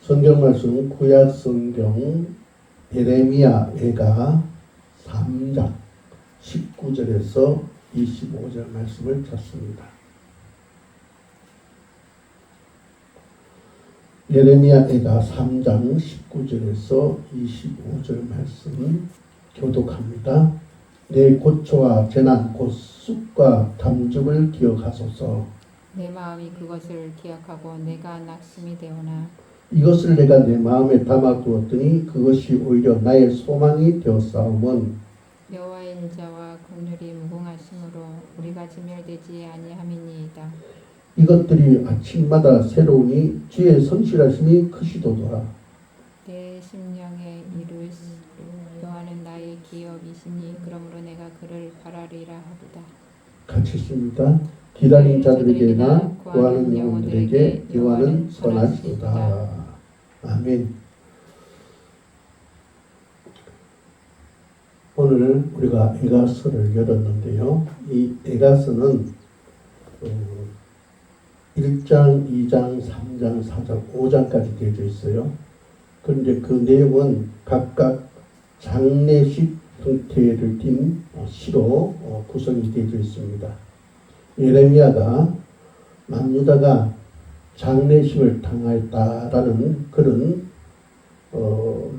성경 말씀 구약 성경 예레미야 애가 3장 19절에서 25절 말씀을 찾습니다. 예레미야 애가 3장 19절에서 25절 말씀 교독합니다. 내 고초와 재난 곧 쑥과 담즙을 기억하소서. 내 마음이 그것을 기억하고 내가 낙심이 되오나 이것을 내가 내 마음에 담아두었더니 그것이 오히려 나의 소망이 되었사오면 여호와의 인자와 긍휼이 무궁하심으로 우리가 진멸되지 아니함이니이다. 이것들이 아침마다 새로우니 주의 성실하심이 크시도다. 내 심령에 이르시 여호와는 나의 기업이시니 그러므로 내가 그를 바라리라 하도다. 같이 있습니다. 기다린 자들에게나 구하는 영혼들에게 여호와는 선하시도다. 아멘. 오늘 우리가 에가서를 열었는데요. 이 에가서는 1장, 2장, 3장, 4장, 5장까지 되어져 있어요. 그런데 그 내용은 각각 장례식 형태를 띤 시로 구성이 되어져 있습니다. 예레미야가 남유다가 장례식을 당하였다라는 그런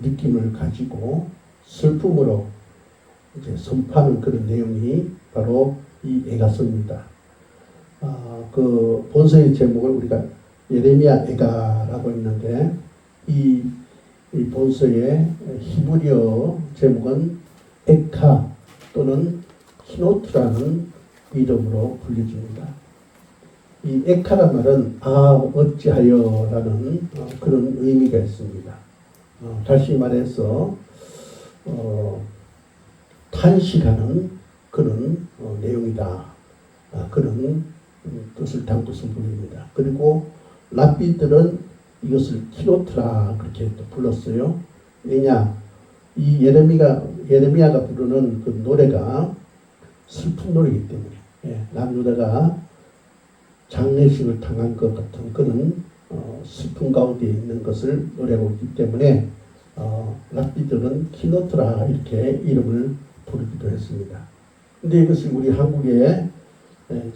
느낌을 가지고 슬픔으로 이제 선포하는 그런 내용이 바로 이 에가서입니다. 그 본서의 제목을 우리가 예레미야 에가라고 했는데 이 본서의 히브리어 제목은 에카 또는 키노트라는 이름으로 불려집니다. 이 에카란 말은 어찌하여라는 그런 의미가 있습니다. 다시 말해서 탄식하는 그런 내용이다. 그런 뜻을 담고 있는 부분입니다. 그리고 랍비들은 이것을 키노트라 그렇게 또 불렀어요. 왜냐? 이 예레미야가 부르는 그 노래가 슬픈 노래이기 때문에 남유다가 장례식을 당한 것 같은 그런 슬픔 가운데 있는 것을 노래하고 있기 때문에 랍비들은 키노트라 이렇게 이름을 부르기도 했습니다. 근데 이것이 우리 한국에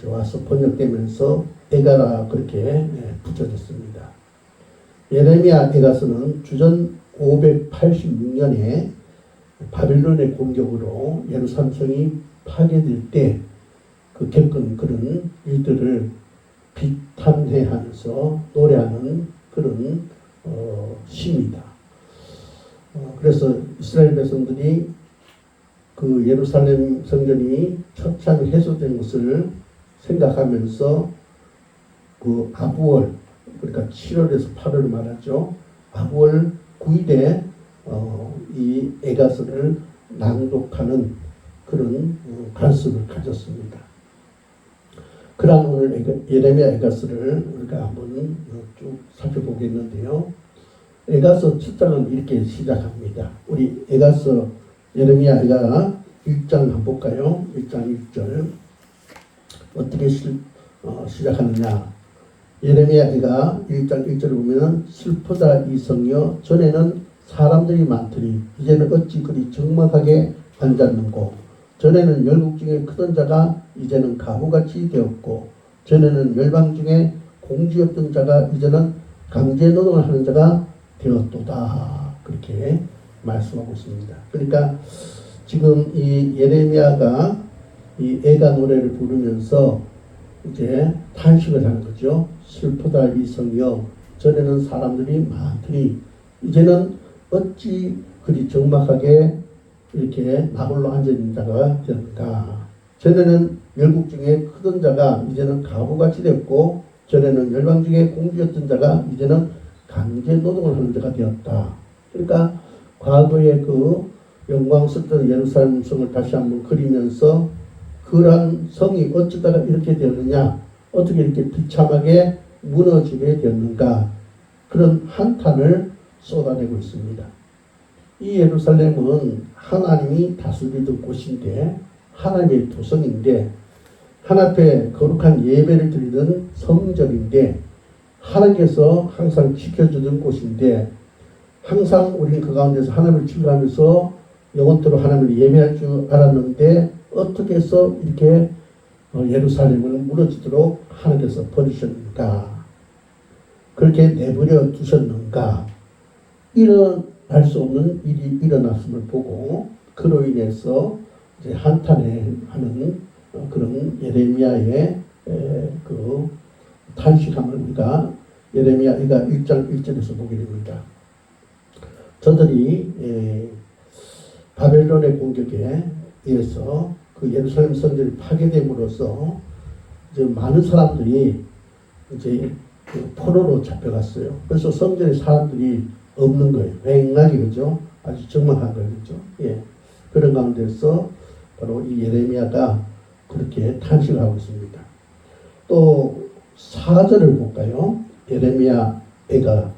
와서 번역되면서 에가라 그렇게 붙여졌습니다. 예레미야 에가서는 주전 586년에 바빌론의 공격으로 예루살렘 성이 파괴될 때 그 겪은 그런 일들을 비탄해하면서 노래하는 그런 시입니다. 그래서 이스라엘 백성들이 그 예루살렘 성전이 처참히 해소된 것을 생각하면서 그 아부월, 그러니까 7월에서 8월을 말하죠. 아부월 9일에 이 에가서를 낭독하는 그런 관습을 가졌습니다. 그러한 오늘 예레미야 에가서를 우리가 한번 쭉 살펴보겠는데요. 에가서 7장은 이렇게 시작합니다. 우리 에가서 예레미야 에가 1장 한번 볼까요? 1장 1절 어떻게 시작하느냐. 예레미야 에가 1장 1절을 보면 슬프다 이 성이여 전에는 사람들이 많더니 이제는 어찌 그리 적막하게 앉았는고 전에는 열국 중에 크던 자가 이제는 가부같이 되었고 전에는 열방 중에 공주였던 자가 이제는 강제 노동을 하는 자가 되었도다. 그렇게 말씀하고 있습니다. 그러니까 지금 이 예레미야가 이 에가 노래를 부르면서 이제 탄식을 하는 거죠. 슬프다 이 성이여 전에는 사람들이 많더니 이제는 어찌 그리 적막하게 이렇게 나홀로 앉아있는 자가 되었는가. 전에는 열국 중에 크던 자가 이제는 가부같이 됐고 전에는 열방 중에 공주였던 자가 이제는 강제 노동을 하는 자가 되었다. 그러니까 과거의 그 영광스럽던 예루살렘 성을 다시 한번 그리면서 그러한 성이 어쩌다가 이렇게 되었느냐, 어떻게 이렇게 비참하게 무너지게 되었는가, 그런 한탄을 쏟아내고 있습니다. 이 예루살렘은 하나님이 다스리던 곳인데 하나님의 도성인데 하나님 앞에 거룩한 예배를 드리던 성전인데 하나님께서 항상 지켜주던 곳인데 항상 우리는 그 가운데서 하나님을 즐거워하면서 영원토록 하나님을 예배할 줄 알았는데 어떻게 해서 이렇게 예루살렘을 무너지도록 하나님께서 버리셨는가? 그렇게 내버려 두셨는가? 일어날 수 없는 일이 일어났음을 보고 그로 인해서 이제 한탄하는 그런 예레미야의 그 탄식함을 우리가 예레미야가 1장 1절에서 보게 됩니다. 저들이 바벨론의 공격에 의해서 그 예루살렘 성전이 파괴됨으로써 이제 많은 사람들이 이제 그 포로로 잡혀갔어요. 그래서 성전에 사람들이 없는 거예요. 휑하게 그죠? 아주 적막한 거예요, 그죠? 예. 그런 가운데서 바로 이 예레미야가 그렇게 탄식을 하고 있습니다. 또 4절을 볼까요? 예레미야 애가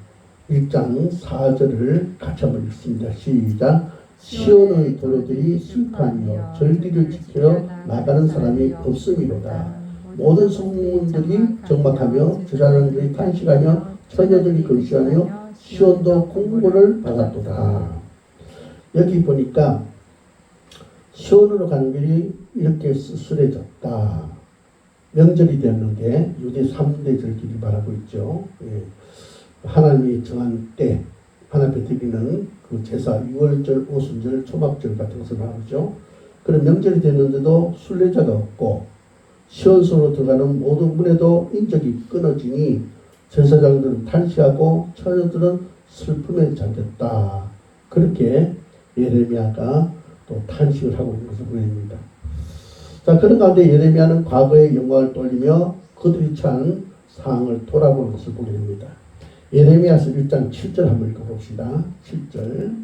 1장 4절을 같이 한번 읽습니다. 시작. 시온의 도로들이 슬퍼하며 절기를 지켜 나가는 사람이 없음이로다. 모든 성문들이 적막하며 제사장들이 탄식하며 처녀들이 금시하며 시온도 공고를 받았도다. 여기 보니까 시온으로 가는 길이 이렇게 쓸쓸해졌다. 명절이 되었는데 유대 3대 절기를 말하고 있죠. 예. 하나님이 정한 때 하나님 앞에 드리는 그 제사 6월절, 오순절, 초막절 같은 것을 말하죠. 그런 명절이 됐는데도 순례자가 없고 시온성으로 들어가는 모든 문에도 인적이 끊어지니 제사장들은 탄식하고 처녀들은 슬픔에 잠겼다. 그렇게 예레미야가 또 탄식을 하고 있는 것을 보입니다. 자, 그런 가운데 예레미야는 과거의 영광을 떠올리며 그들이 처한 상황을 돌아보는 것을 보게 됩니다. 예레미야서 1장 7절 한번 읽어봅시다. 7절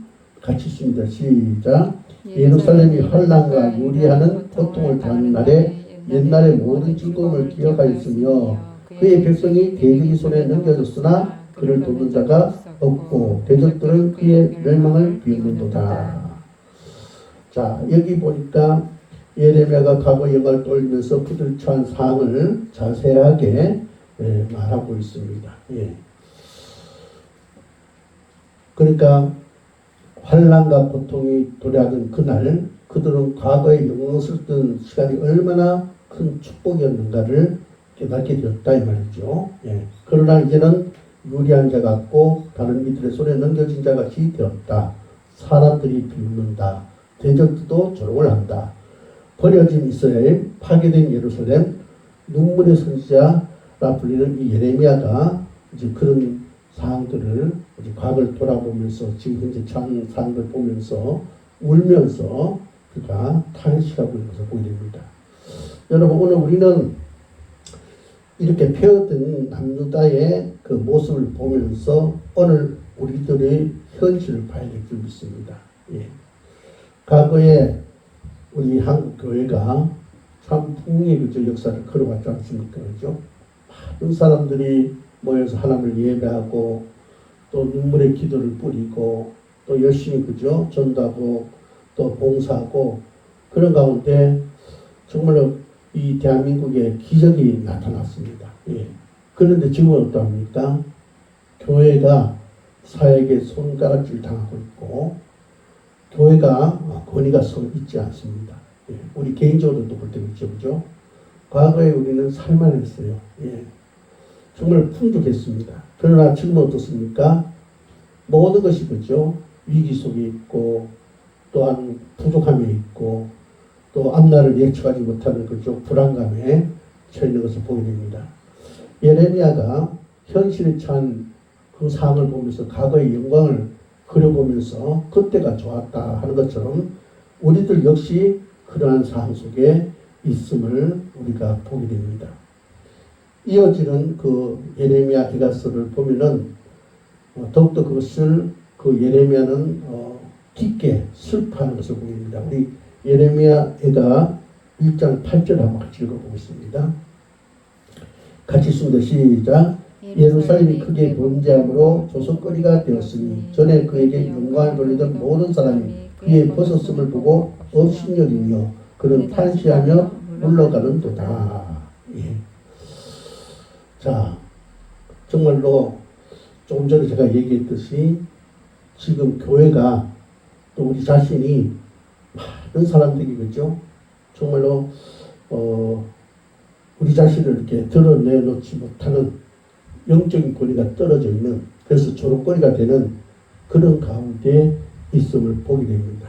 같이 읽습니다. 시작. 예루살렘이 환난과 요리하는 고통을 당한 날에 옛날의 모든 즐거움을 기억하였으며 그의 백성이 대적의 손에 넘겨졌으나 그를 돕는 자가 없고 대적들은 그의 멸망을 비웃는도다. 자, 여기 보니까 예레미야가 과거 영광을 떠올리면서 그들 처한 상황을 자세하게 말하고 있습니다. 예. 그러니까 환난과 고통이 도래하던 그날 그들은 과거의 영광스럽던 시간이 얼마나 큰 축복이었는가를 깨닫게 되었다 이 말이죠. 예. 그러나 이제는 유리한 자가 없고 다른 이들의 손에 넘겨진 자가 되었다. 사람들이 비웃는다. 대적들도 조롱을 한다. 버려진 이스라엘, 파괴된 예루살렘, 눈물의 선지자라 불리는 이 예레미야가 이제 그런 사항들을 이제 과거를 돌아보면서 지금 현재 처한 사항을 보면서 울면서 그가 탄식하고 있는 것을 보게 됩니다. 여러분, 오늘 우리는 이렇게 펴든 남유다의 그 모습을 보면서 오늘 우리들의 현실을 봐야 될 줄 믿습니다. 예. 과거에 우리 한국 교회가 참 풍의 그저 역사를 걸어왔지 않습니까? 그죠? 많은 사람들이 모여서 하나님을 예배하고 또 눈물의 기도를 뿌리고 또 열심히 그죠? 전도하고 또 봉사하고 그런 가운데 정말로 이 대한민국에 기적이 나타났습니다. 예. 그런데 지금은 어떠합니까? 교회가 사역에 손가락질 당하고 있고 교회가 권위가 서 있지 않습니다. 예. 우리 개인적으로도 볼 때 그렇죠. 그죠? 과거에 우리는 살만했어요. 예. 정말 풍족했습니다. 그러나 지금은 어떻습니까? 모든 것이 그죠? 위기 속에 있고 또한 부족함이 있고 또 앞날을 예측하지 못하는 그죠? 불안감에 처해 있는 것을 보게 됩니다. 예레미야가 현실에 처한 그 상황을 보면서 과거의 영광을 그려보면서 그때가 좋았다 하는 것처럼 우리들 역시 그러한 상황 속에 있음을 우리가 보게 됩니다. 이어지는 그 예레미야 애가서를 보면은 더욱더 그것을 그 예레미야는 깊게 슬퍼하는 것을 보게 됩니다. 우리 예레미야 애가 1장 8절 한번 같이 읽어보겠습니다. 같이 읽습니다. 시작. 예루살렘이 크게 번제함으로 조석거리가 되었으니 전에 그에게 영광을 돌리던 모든 사람이 그의 벗었음을 보고 업신여기며 그는 탄시하며 물러가는도다. 예. 자, 정말로 조금 전에 제가 얘기했듯이 지금 교회가 또 우리 자신이 많은 사람들이 그죠? 정말로 우리 자신을 이렇게 드러내놓지 못하는 영적인 권위가 떨어져 있는, 그래서 조롱거리가 되는 그런 가운데 있음을 보게 됩니다.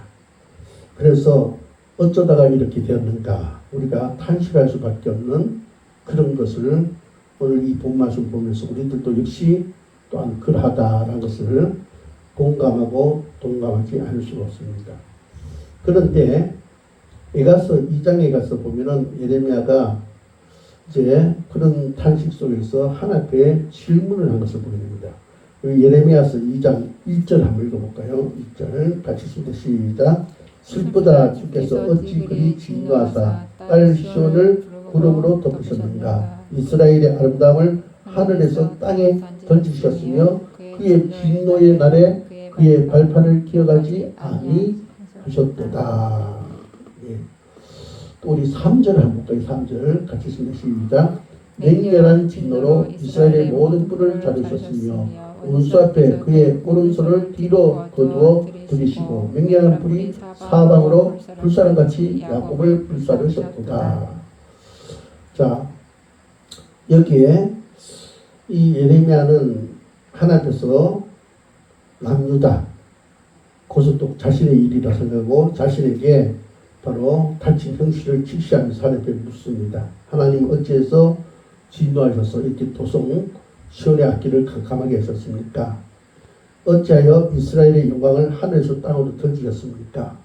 그래서 어쩌다가 이렇게 되었는가, 우리가 탄식할 수밖에 없는 그런 것을 오늘 이 본 말씀 보면서 우리들도 역시 또한 그러하다라는 것을 공감하고 동감하지 않을 수가 없습니다. 그런데 에가서 2장에 가서 보면은 예레미야가 이제 그런 탄식 속에서 하나님께 질문을 한 것을 보게 됩니다. 예레미야서 2장 1절 한번 읽어볼까요? 1절 같이 읽습니다. 시작. 슬프다 주께서 어찌 그리 진노하사 딸 시온을 구름으로 덮으셨는가. 이스라엘의 아름다움을 하늘에서 땅에 던지셨으며 그의 진노의 날에 그의 발판을 기억하지 아니하셨도다. 예. 또 우리 3절 한번 볼까요? 3절 같이 읽습니다. 시작. 맹렬한 진노로 이스라엘의 모든 뿔을 자르셨으며 원수 앞에 그의 오른손을 뒤로 거두어 들이시고 맹렬한 뿔이 사방으로 불사른같이 야곱을 불사르셨도다. 자, 여기에 이 예레미야는 하나님께서 남유다, 그것은 또 자신의 일이라 생각하고 자신에게 바로 다친 형실을 직시하면서 하나님께 묻습니다. 하나님 어찌해서 진노하셔서 이렇게 도성 시온의 악기를 캄캄하게 하셨습니까? 어찌하여 이스라엘의 영광을 하늘에서 땅으로 던지셨습니까?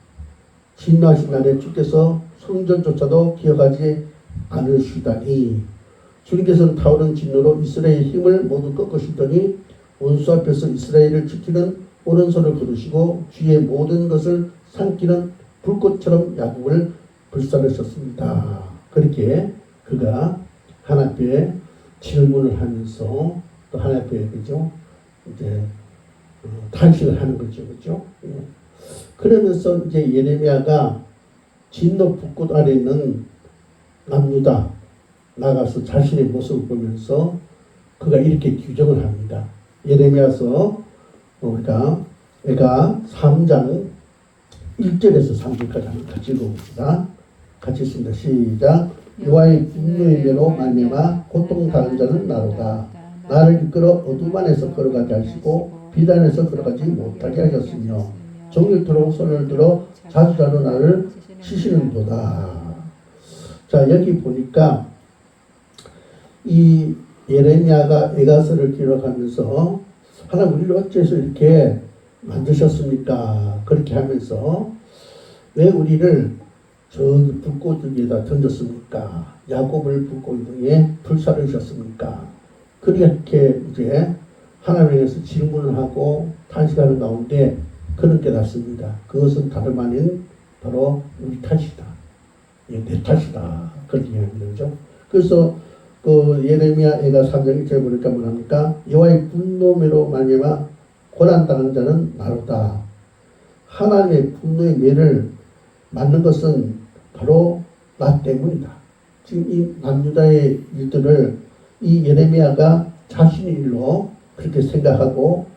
진노하신 날에 주께서 성전조차도 기억하지 않으시다니. 주님께서는 타오른 진노로 이스라엘의 힘을 모두 꺾으시더니 원수 앞에서 이스라엘을 지키는 오른손을 거두시고 주의 모든 것을 삼키는 불꽃처럼 야곱을 불사르셨습니다. 그렇게 그가 하나님께 질문을 하면서 또 하나님께 그죠? 이제 탄식을 하는 거죠, 그죠? 그러면서 이제 예레미야가 진노 불꽃 아래 있는 남유다 나가서 자신의 모습을 보면서 그가 이렇게 규정을 합니다. 예레미야서 우리가 3장 1절에서 3절까지 한번 같이 읽어봅시다. 같이 읽습니다. 시작. 여호와의 분노의 배로 말미암아 고통당한 자는 나로다. 나를 이끌어 어둠 안에서 걸어가게 하시고 빛 안에서 걸어가지 못하게 하셨으며 종일토록 손을 들어 자주자주 나를 치시는도다. 자, 여기 보니까 이 예레미야가 에가서를 기록하면서 하나님 우리를 어째서 이렇게 만드셨습니까? 그렇게 하면서 왜 우리를 저기 불꽃 위에다 던졌습니까? 야곱을 불꽃 위에 불사르셨습니까? 그렇게 이제 하나님에서 질문을 하고 탄식하는 가운데 그는 깨닫습니다. 그것은 다름 아닌 바로 우리 탓이다. 내 탓이다. 그렇게 얘기합니다. 그죠? 그래서 그 예레미야 애가 3장 1절에 보니까 뭐랍니까? 여호와의 분노매로 말미암아 고난당한 자는 나로다. 하나님의 분노의 매를 맞는 것은 바로 나 때문이다. 지금 이 남유다의 일들을 이 예레미야가 자신의 일로 그렇게 생각하고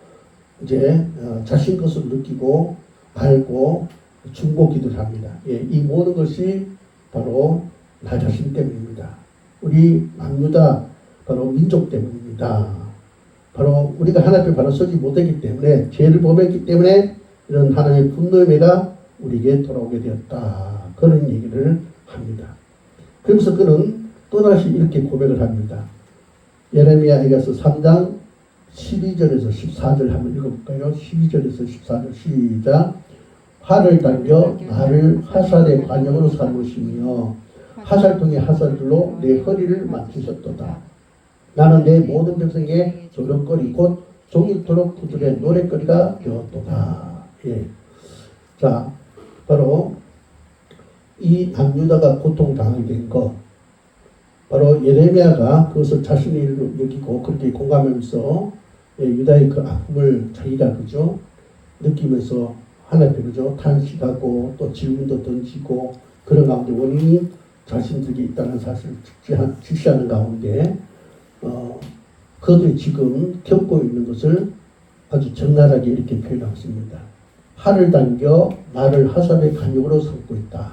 이제 자신 것을 느끼고 알고 중보 기도를 합니다. 예, 이 모든 것이 바로 나 자신 때문입니다. 우리 남유다 바로 민족 때문입니다. 바로 우리가 하나님 앞에 바로 서지 못했기 때문에 죄를 범했기 때문에 이런 하나님의 분노의 매가 우리에게 돌아오게 되었다. 그런 얘기를 합니다. 그러면서 그는 또다시 이렇게 고백을 합니다. 예레미야에게서 3장 12절에서 14절 한번 읽어볼까요? 12절에서 14절 시작. 활을 당겨 나를 화살의 관역으로 삼으시며 화살통의 화살들로 내 허리를 맞추셨도다. 나는 내 모든 백성에게 조롱거리 곧 종일토록 그들의 노랫거리가 되었도다. 예. 자, 바로 이 남유다가 고통당하게 된 것, 바로 예레미야가 그것을 자신의 일로 여기고 그렇게 공감하면서 유다의 그 아픔을 자기가 그죠 느끼면서 하나님께 그죠 탄식하고 또 질문도 던지고 그런 가운데 원인이 자신들이 있다는 사실을 직시하는 가운데 그들이 지금 겪고 있는 것을 아주 적나라하게 이렇게 표현하고 있습니다. 하를 당겨 나를 하살의 간육으로 삼고 있다.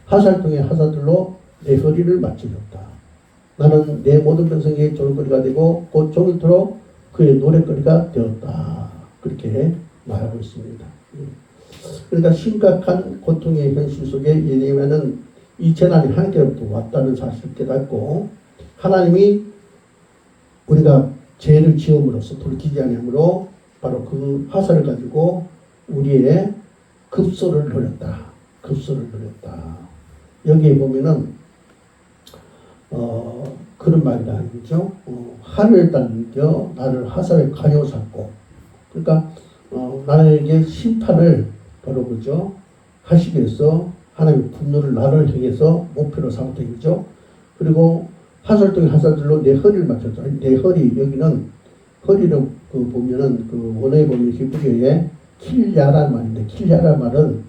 하살통의 하사들로 내 허리를 맞춰줬다. 나는 내 모든 백성에게 조롱거리가 되고 곧 종일토록 그의 노랫거리가 되었다. 그렇게 말하고 있습니다. 그러니까 심각한 고통의 현실 속에 예레미야는 이 재난이 하나님께로부터 왔다는 사실을 깨닫고 하나님이 우리가 죄를 지음으로써 돌이키지 않으므로 바로 그 화살을 가지고 우리의 급소를 노렸다. 급소를 노렸다. 여기에 보면은 그런 말이 나오죠. 하늘 당겨 나를 화살에 가녀 삼고, 그러니까 나에게 심판을 바로 그죠 하시기 위해서 하나님의 분노를 나를 향해서 목표로 삼았다 이거죠. 그리고 화살통의 화살들로 내 허리를 맞췄다. 내 허리, 여기는 허리는 그 보면은 그 원어에 보면 히브리어에 킬야라는 말인데, 킬야라는 말은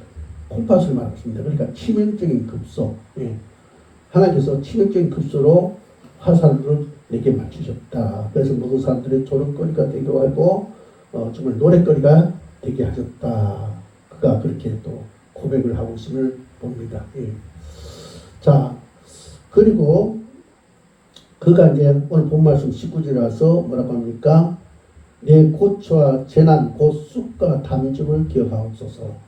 콩팥을 말했습니다. 그러니까 치명적인 급소. 예. 하나님께서 치명적인 급소로 화살을 내게 맞추셨다. 그래서 모든 사람들이 조롱거리가 되게 하고 정말 노랫거리가 되게 하셨다. 그가 그렇게 또 고백을 하고 있음을 봅니다. 예. 자, 그리고 그가 이제 오늘 본 말씀 19절이라서 뭐라고 합니까? 내 고초와 재난 곧 쑥과 담즙을 기억하옵소서.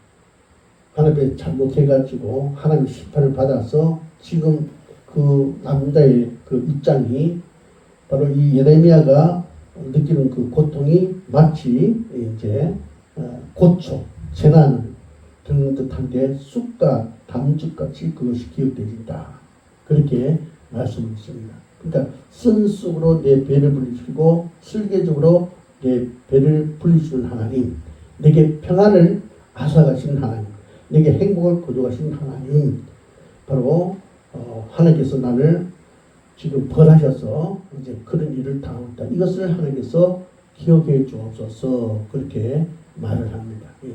하나님의 잘못해가지고 하나님의 심판을 받아서 지금 그 남자의 그 입장이 바로 이 예레미야가 느끼는 그 고통이 마치 이제 고초, 재난을 겪는 듯한데 쑥과 담즙같이 그것이 기억되진다. 그렇게 말씀하셨습니다. 그러니까 쓴 쑥으로 내 배를 불리시고 슬개적으로 내 배를 불리시는 하나님, 내게 평안을 앗아가시는 하나님, 내게 행복을 거둬가시는 하나님, 바로 하나님께서 나를 지금 벌하셔서 이제 그런 일을 당하고 있다. 이것을 하나님께서 기억해 주옵소서. 그렇게 말을 합니다. 예.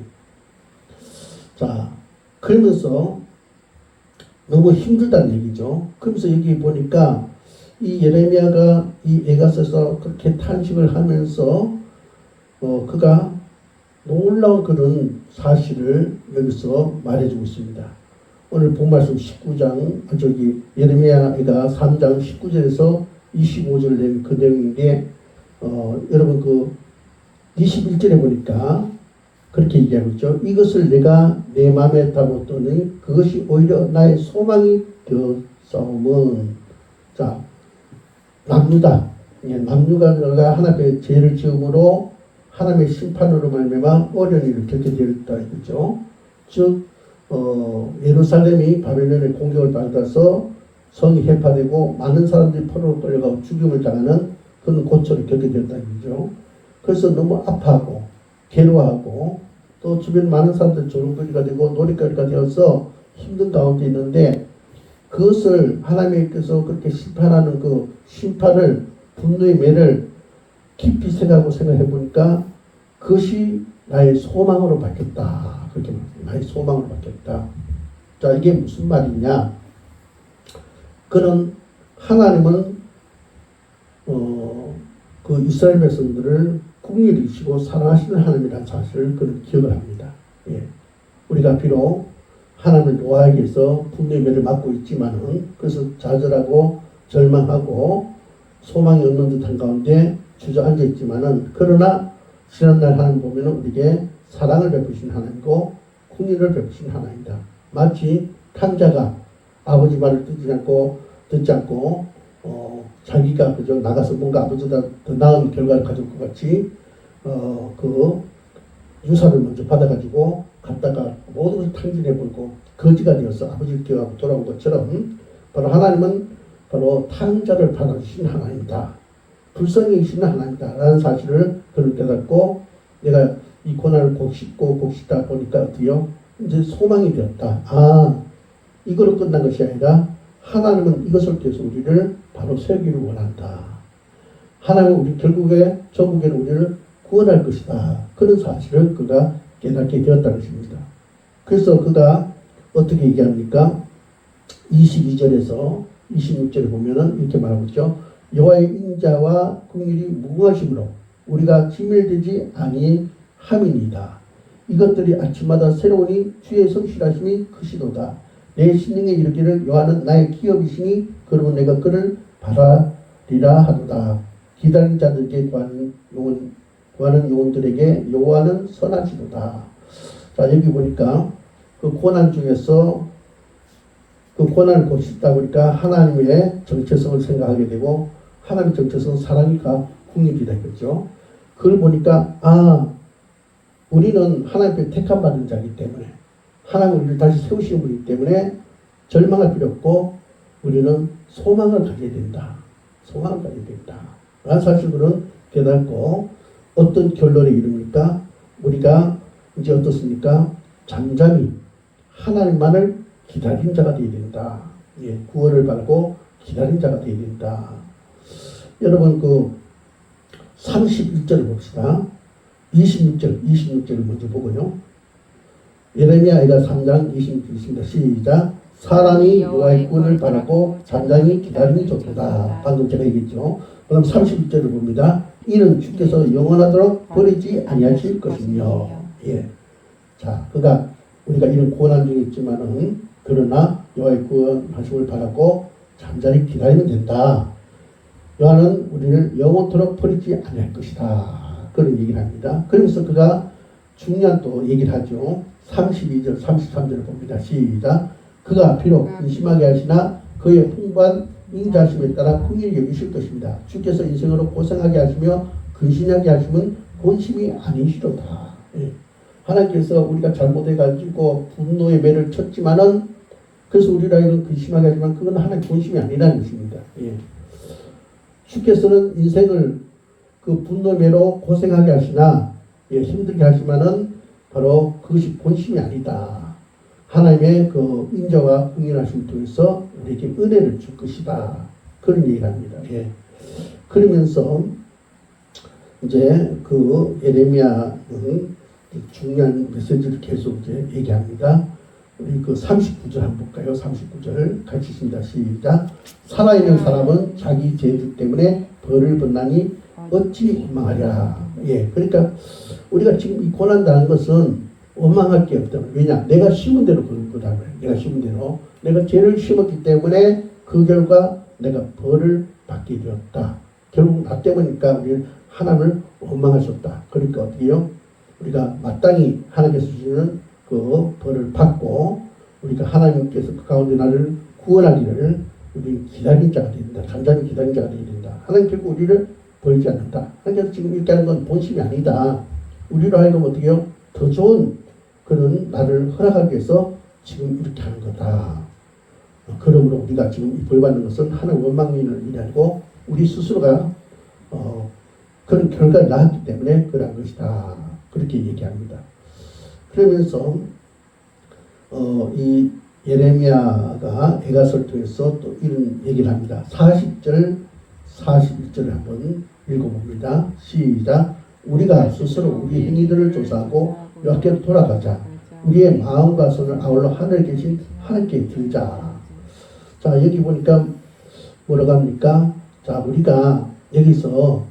자, 그러면서 너무 힘들다는 얘기죠. 그러면서 여기 보니까 이 예레미야가 이 에가서에서 그렇게 탄식을 하면서 그가 놀라운 그런 사실을 여기서 말해주고 있습니다. 오늘 본 말씀 19장, 예레미야가 3장 19절에서 25절 된 그 내용인데, 여러분 그 21절에 보니까 그렇게 얘기하고 있죠. 이것을 내가 내 마음에 담았더니 그것이 오히려 나의 소망이 되었사오면, 자, 남유다. 남유가 하나님의 죄를 지음으로 하나님의 심판으로 말미암아 어려운 일을 겪게 되었다 이거죠. 즉 예루살렘이 바벨론의 공격을 받아서 성이 해파되고 많은 사람들이 포로로 끌려가고 죽임을 당하는 그런 고초를 겪게 되었다 이거죠. 그래서 너무 아파하고 괴로워하고 또 주변 많은 사람들이 조롱거리가 되고 놀이거리가 되어서 힘든 가운데 있는데, 그것을 하나님께서 그렇게 심판하는 그 심판을, 분노의 매를 깊이 생각해 보니까 그것이 나의 소망으로 바뀌었다. 그렇게 말합니다. 나의 소망으로 바뀌었다. 자, 이게 무슨 말이냐? 그는 하나님은 그 이스라엘 백성들을 국리이시고 사랑하시는 하나님이라는 사실을 그는 기억을 합니다. 예. 우리가 비록 하나님을 노하기 위해서 분노의 매를 맞고 있지만은, 그래서 좌절하고 절망하고 소망이 없는 듯한 가운데 주저앉아 있지만은, 그러나 지난날 하나님 보면은 우리에게 사랑을 베푸신 하나님이고 국리를 베푸신 하나님이다. 마치 탕자가 아버지 말을 듣지 않고 자기가 그저 나가서 뭔가 아버지보다 더 나은 결과를 가져올 것 같이 그 유산을 먼저 받아가지고 갔다가 모든 것을 탕진해버리고 거지가 되어서 아버지를 기억하고 돌아온 것처럼, 바로 하나님은 바로 탕자를 받아주신 하나님이다. 불쌍히 계시는 하나님이다. 라는 사실을 그를 깨닫고, 내가 이 고난을 곡 씻다 보니까 어때요? 이제 소망이 되었다. 아, 이거로 끝난 것이 아니라 하나님은 이것을 통해서 우리를 바로 세우기를 원한다. 하나님은 우리 결국에 전국에는 우리를 구원할 것이다. 그런 사실을 그가 깨닫게 되었다는 것입니다. 그래서 그가 어떻게 얘기합니까? 22절에서 26절에 보면은 이렇게 말하고 있죠. 여호와의 인자와 긍휼이 무궁하심으로 우리가 지멸되지 아니함이니이다. 이것들이 아침마다 새로우니 주의 성실하심이 크시도다. 내 심령에 이르기를 여호와는 나의 기업이시니 그러면 내가 그를 바라리라 하도다. 기다린 자들에게 구하는 영혼들에게 여호와는 선하시도다. 자, 여기 보니까 그 고난 중에서 그 고난을 곱씹다 보니까 하나님의 정체성을 생각하게 되고, 하나님의 정체성은 사랑이니까 국립이다 그렇죠. 그걸 보니까 우리는 하나님께 택함 받은 자이기 때문에, 하나님 우리를 다시 세우시는 분이기 때문에 절망할 필요 없고 우리는 소망을 가져야 된다. 소망을 가져야 된다. 라는 사실들은 깨닫고, 어떤 결론에 이릅니까? 우리가 이제 어떻습니까? 잠잠히 하나님만을 기다린 자가 되어야 된다. 예, 구원을 받고 기다린 자가 되어야 된다. 여러분, 그 31절을 봅시다. 26절을 먼저 보고요. 예레미야가 3장 26절 있습니다. 시작. 사람이 여호와의 구원을 바라고 잠잠히 기다림이 좋도다. 방금 제가 얘기했죠. 그럼 31절을 봅니다. 이는 주께서 영원하도록 버리지 아니하실 것이며. 예. 자, 우리가 이런 고난 중에 있지만은, 그러나 여호와의 구원하심을 바라고 잠잠히 기다리면 된다. 여호와는 우리를 영원토록 버리지 아니할 것이다. 그런 얘기를 합니다. 그러면서 그가 중요한 또 얘기를 하죠. 32절, 33절을 봅니다. 시작. 그가 비록 근심하게 하시나 그의 풍부한 인자하심에 따라 긍휼히 여기실 것입니다. 주께서 인생으로 고생하게 하시며 근심하게 하시면 본심이 아니시로다. 예. 하나님께서 우리가 잘못해가지고 분노의 매를 쳤지만은, 그래서 우리가 이런 근심하게 하지만 그건 하나님 본심이 아니라는 것입니다. 예. 주께서는 인생을 그 분노의 매로 고생하게 하시나, 예, 힘들게 하시면은 바로 그것이 본심이 아니다. 하나님의 그 인자와 긍휼하심을 통해서 우리에게 은혜를 줄 것이다. 그런 얘기를 합니다. 예. 그러면서 이제 그 예레미야는 중요한 메시지를 계속 이제 얘기합니다. 우리 그 39절 한번 볼까요? 39절 같이 있습니다. 시작. 살아있는 사람은 자기 죄들 때문에 벌을 받나니 어찌 원망하랴. 예, 그러니까 우리가 지금 이 고난당하는 것은 원망할 게 없다. 왜냐? 내가 심은 대로 그럴 거다. 내가 심은 대로. 내가 죄를 심었기 때문에 그 결과 내가 벌을 받게 되었다. 결국 나 때문이니까 우리는 하나님을 원망할 수 없다. 그러니까 어떻게 해요? 우리가 마땅히 하나님께서 주시는 그 벌을 받고, 우리가 하나님께서 그 가운데 나를 구원하기를 우리 기다린 자가 된다. 잠잠히 기다린 자가 되어야 된다. 하나님 결국 우리를 벌지 않는다. 하나님께서 지금 이렇게 하는 건 본심이 아니다. 우리로 하여금 어떻게 해요? 더 좋은 그런 나를 허락하기 위해서 지금 이렇게 하는 거다. 그러므로 우리가 지금 벌 받는 것은 하나님 원망민을 일이 아니고 우리 스스로가 그런 결과를 낳았기 때문에 그러한 것이다. 그렇게 얘기합니다. 그러면서 이 예레미야가 애가서를 통해서 또 이런 얘기를 합니다. 40절, 41절을 한번 읽어봅니다. 시작. 우리가 스스로 우리 행위들을 조사하고 여호와께로 돌아가자. 우리의 마음과 손을 아울러 하늘에 계신 하나님께 들자. 자, 여기 보니까 뭐라고 합니까? 자, 우리가 여기서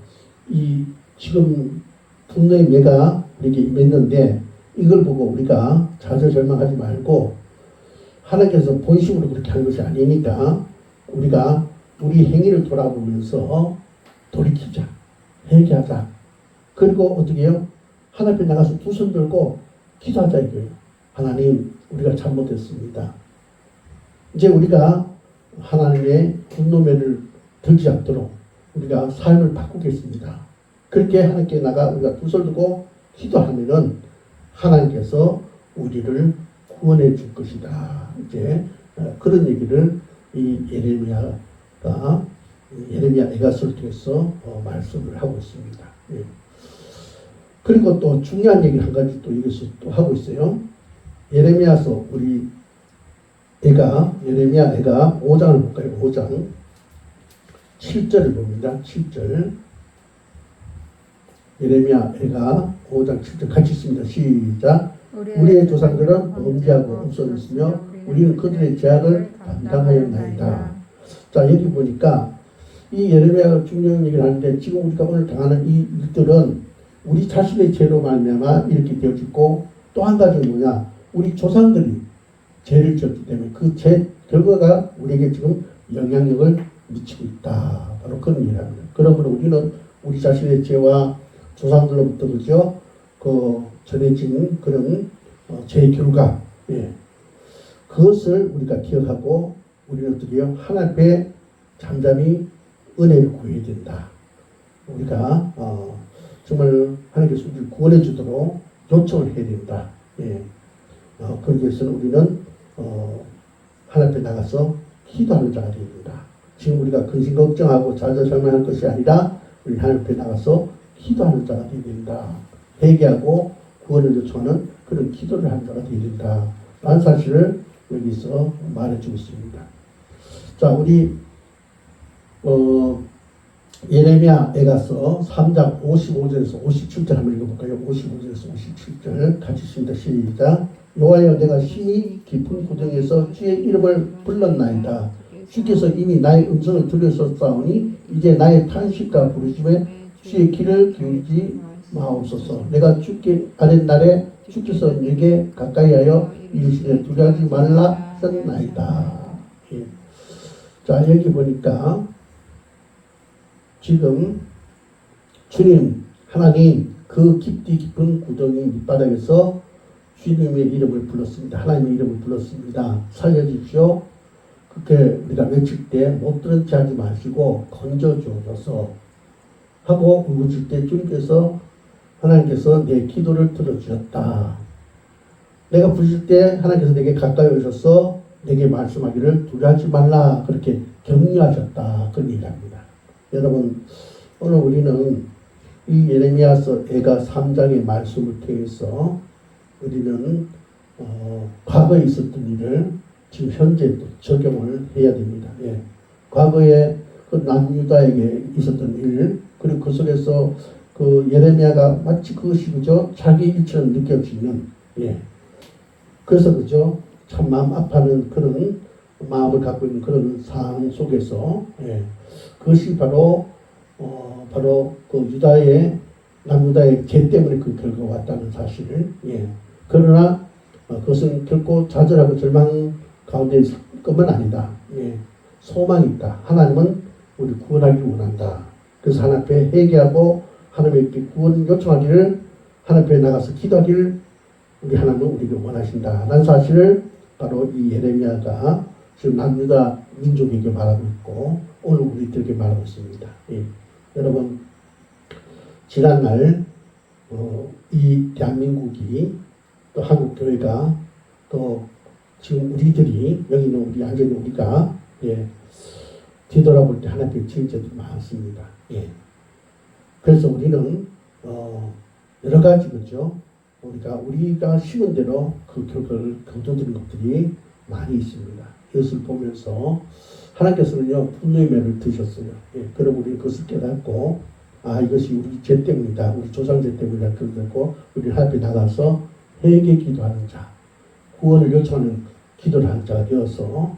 이 지금 분노의 매가 우리에게 임했는데, 이걸 보고 우리가 좌절절망하지 말고, 하나님께서 본심으로 그렇게 하는 것이 아니니까 우리가 우리 행위를 돌아보면서 돌이키자, 회개하자. 그리고 어떻게 해요? 하나님 앞에 나가서 두 손 들고 기도하자 이거예요. 하나님, 우리가 잘못했습니다. 이제 우리가 하나님의 분노매를 들지 않도록 우리가 삶을 바꾸겠습니다. 그렇게 하나님께 나가 우리가 두 손 들고 기도하면은 하나님께서 우리를 구원해 줄 것이다. 이제 그런 얘기를 이 예레미야 애가서를 통해서 말씀을 하고 있습니다. 예. 그리고 또 중요한 얘기를 한 가지 또 여기서 또 하고 있어요. 예레미야서 예레미야 애가 5장을 볼까요? 5장 7절을 봅니다. 7절. 예레미야 애가 5장 7절 같이 있습니다. 시작. 우리의 조상들은 범죄하고 음성을 쓰며 우리는 그들의 죄악을 감당하였나이다. 자, 여기 보니까 이 예레미야가 중요한 얘기를 하는데 지금 우리가 오늘 당하는 이 일들은 우리 자신의 죄로 말미암아 이렇게 되어지고 또 한 가지는 뭐냐? 우리 조상들이 죄를 지었기 때문에 그 죄 결과가 우리에게 지금 영향력을 미치고 있다. 바로 그런 얘기를 합니다. 그러므로 우리는 우리 자신의 죄와 조상들로부터 그죠? 그 전해진 그런 죄의 결과, 예. 그것을 우리가 기억하고 우리는 어떻게 해요? 하나님 앞에 잠잠히 은혜를 구해야 된다. 우리가 정말 하나님께서 우리를 구원해 주도록 요청을 해야 된다. 예. 그러기 위해서는 우리는 하나님 앞에 나가서 기도하는 자가 되어야 된다. 지금 우리가 근심 걱정하고 좌절절망할 것이 아니라 우리 하나님 앞에 나가서 기도하는 자가 되어야 된다. 회개하고 구원을 요청하는 그런 기도를 하는 자가 되어야 된다. 라는 사실을 여기서 말해주고 있습니다. 자, 우리 예레미야에 가서 3장 55절에서 57절 한번 읽어볼까요? 55절에서 57절 같이 읽습니다. 시작. 여호와여, 내가 심히 깊은 구덩이에서 주의 이름을 불렀나이다. 주께서 이미 나의 음성을 들으셨사오니 이제 나의 탄식과 부르심에 주의 귀를 기울이지 마옵소서. 내가 주께 아랫날에 주께서 내게 가까이하여 이르시되 두려워하지 말라 하셨나이다. 예. 자, 여기 보니까 지금 주님 하나님 그 깊디 깊은 구덩이 밑바닥에서 주님의 이름을 불렀습니다. 하나님의 이름을 불렀습니다. 살려주십시오. 그렇게 우리가 외칠 때 못 들은 체 하지 마시고 건져주어서 하고 울부짖을 때 주님께서 하나님께서 내 기도를 들어주셨다. 내가 부르실 때 하나님께서 내게 가까이 오셔서 내게 말씀하기를 두려워하지 말라 그렇게 격려하셨다. 그런 얘기를 합니다. 여러분 오늘 우리는 이 예레미야서 애가 3장의 말씀을 통해서 우리는 과거에 있었던 일을 지금 현재 또 적용을 해야 됩니다. 예. 과거에 그 남유다에게 있었던 일 그리고 그 속에서 그 예레미야가 마치 그것이 그죠 자기 일처럼 느껴지는 예. 그래서 그죠 참 마음 아파하는 그런 마음을 갖고 있는 그런 상황 속에서 예. 그것이 바로 그 유다의 남유다의 죄 때문에 그 결과가 왔다는 사실을 예. 그러나 그것은 결코 좌절하고 절망 가운데 있을 것만 아니다. 예. 소망이 있다. 하나님은 우리 구원하기를 원한다. 그래서 하나님 앞에 회개하고 하나님께 구원 요청하기를 하나님 앞에 나가서 기도하기를 우리 하나님은 우리에게 원하신다. 라는 사실을 바로 이 예레미야가 지금 남유다 민족에게 말하고 있고 오늘 우리들에게 말하고 있습니다. 예. 여러분 지난날 이 대한민국이 또 한국교회가 또 지금 우리들이 여기 있는 우리 앉아있는 우리가 예, 뒤돌아볼 때 하나님의 진짜들이 많습니다. 예. 그래서 우리는 여러 가지 거죠. 우리가 심은 대로 그 결과를 거둬들인 것들이 많이 있습니다. 이것을 보면서 하나님께서는요 분노의 매를 드셨어요. 예. 그럼 우리는 그것을 깨닫고 이것이 우리 죄 때문이다. 우리 조상죄 때문이다. 그러고 우리 하나님 앞에 나가서 회개 기도하는 자, 구원을 요청하는 기도를 하는 자가 되어서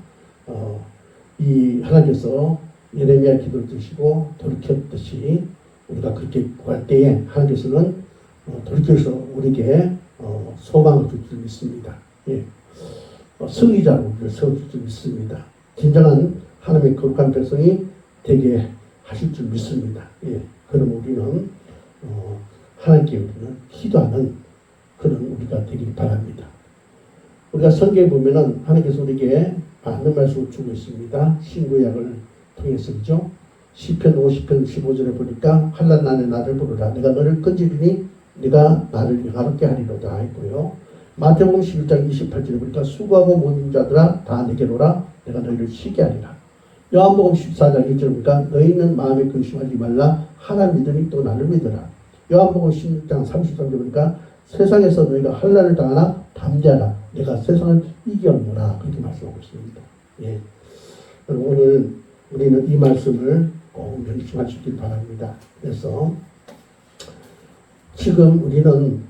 이 하나님께서 예레미야 기도를 드시고 돌이켰듯이 우리가 그렇게 구할 때에 하나님께서는 돌이켜서 우리에게 소망을 줄 줄 믿습니다. 예. 승리자로 우리를 세워줄 줄 믿습니다. 진정한 하나님의 거룩한 백성이 되게 하실 줄 믿습니다. 예. 그럼 우리는 하나님께 우리는 기도하는 그런 우리가 되길 바랍니다. 우리가 성경에 보면은 하나님께서 우리에게 많은 말씀을 주고 있습니다. 신구약을 통해서 그죠? 시편 50편 15절에 보니까 환난날에 나를 부르라 내가 너를 건지리니 네가 나를 영화롭게 하리로다 했고요. 마태복음 11장 28절에 보니까 수고하고 모인 자들아 다 내게로 오라 내가 너희를 쉬게 하리라. 요한복음 14장 1절에 보니까 너희는 마음에 근심하지 말라 하나님 믿으니 또 나를 믿으라. 요한복음 16장 33절에 보니까 세상에서 너희가 환난을 당하나 담대하라 내가 세상을 이겼노라 그렇게 말씀하고 있습니다. 예. 오늘 우리는 이 말씀을 꼭 명심하시길 바랍니다. 그래서 지금 우리는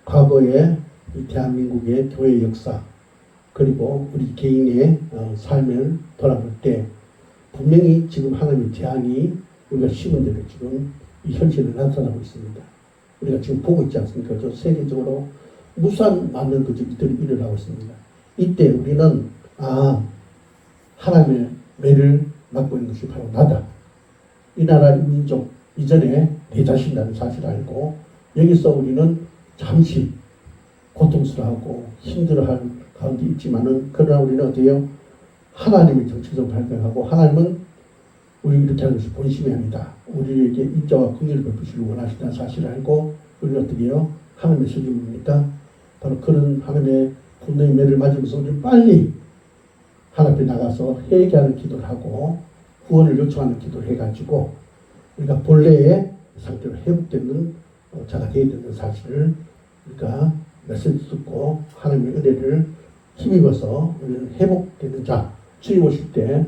과거의 이 대한민국의 교회 역사 그리고 우리 개인의 삶을 돌아볼 때 분명히 지금 하나님의 재앙이 우리가 심은 대로 지금 이 현실에 나타나고 있습니다. 우리가 지금 보고 있지 않습니까? 저 세계적으로 무수한 많은 일들이 일어나고 있습니다. 이때 우리는 하나님의 매를 맡고 있는 것이 바로 나다. 이 나라 이 민족 이전에 내 자신이라는 사실을 알고 여기서 우리는 잠시 고통스러워하고 힘들어하는 가운데 있지만은 그러나 우리는 어때요? 하나님의 정체성을 발견하고 하나님은 우리 이렇게 하는 것이 본심이 아니다. 우리에게 인자와 긍휼을 베푸시길 원하신다는 사실을 알고 우리는 어떻게 해요? 하나님의 소유입니까? 바로 그런 하나님의 분노의 매를 맞으면서 우리는 빨리 하나님 앞에 나가서 회개하는 기도를 하고 구원을 요청하는 기도를 해가지고 우리가 본래의 상태로 회복되는 자가 되어야 되는 사실을 우리가 메시지 듣고 하나님의 은혜를 힘입어서 우리는 회복되는 자, 주님 오실 때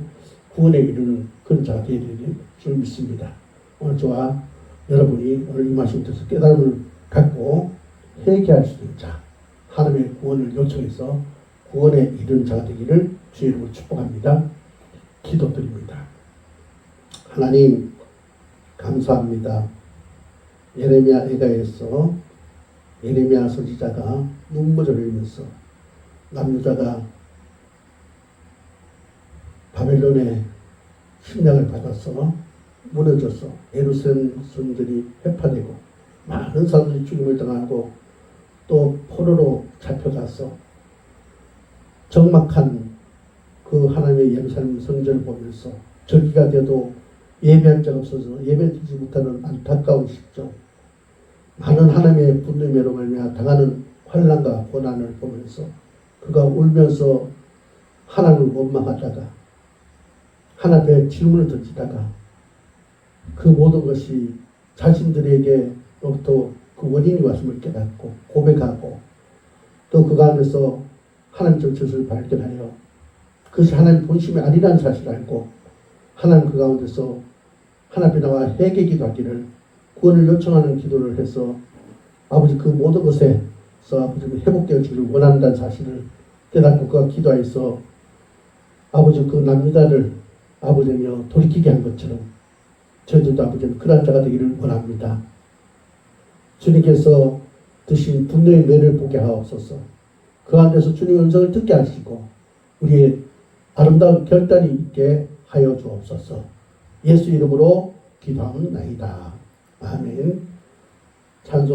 구원에 이르는 그런 자가 되어야 되는 줄 믿습니다. 오늘 저와 여러분이 오늘 이 말씀 통해서 깨달음을 갖고 회개할 수 있는 자, 하나님의 구원을 요청해서 구원에 이르는 자가 되기를 주의 이름으로 축복합니다. 기도드립니다. 하나님 감사합니다. 예레미야 애가에서 예레미야 선지자가 눈물을 흘리면서 남유다가 바벨론의 침략을 받아서 무너져서 예루살렘 성전이 회파되고 많은 사람들이 죽임을 당하고 또 포로로 잡혀가서 적막한 그 하나님의 예루살렘 성전을 보면서 저기가 돼도 예배할 자가 없어서 예배드리지 못하는 안타까운 시점, 많은 하나님의 분노의 매로 말미암아 당하는 환난과 고난을 보면서 그가 울면서 하나님을 원망하다가 하나님 앞에 질문을 던지다가 그 모든 것이 자신들에게로부터 그 원인이 왔음을 깨닫고 고백하고 또 그 가운데서 하나님 정체성을 발견하여 그것이 하나님 본심이 아니라는 사실을 알고 하나님 그 가운데서 하나님 앞에 나와 회개 기도하기를 구원을 요청하는 기도를 해서 아버지 그 모든 것에서 아버지 회복되어 주기를 원한다는 사실을 깨닫고 그가 기도하여서 아버지 그 남유다를 아버지며 돌이키게 한 것처럼 저희들도 아버지 그런 자가 되기를 원합니다. 주님께서 드신 분노의 매를 보게 하옵소서. 그 안에서 주님의 음성을 듣게 하시고 우리의 아름다운 결단이 있게 하여 주옵소서. 예수 이름으로 기도하옵나이다. 아멘. 찬송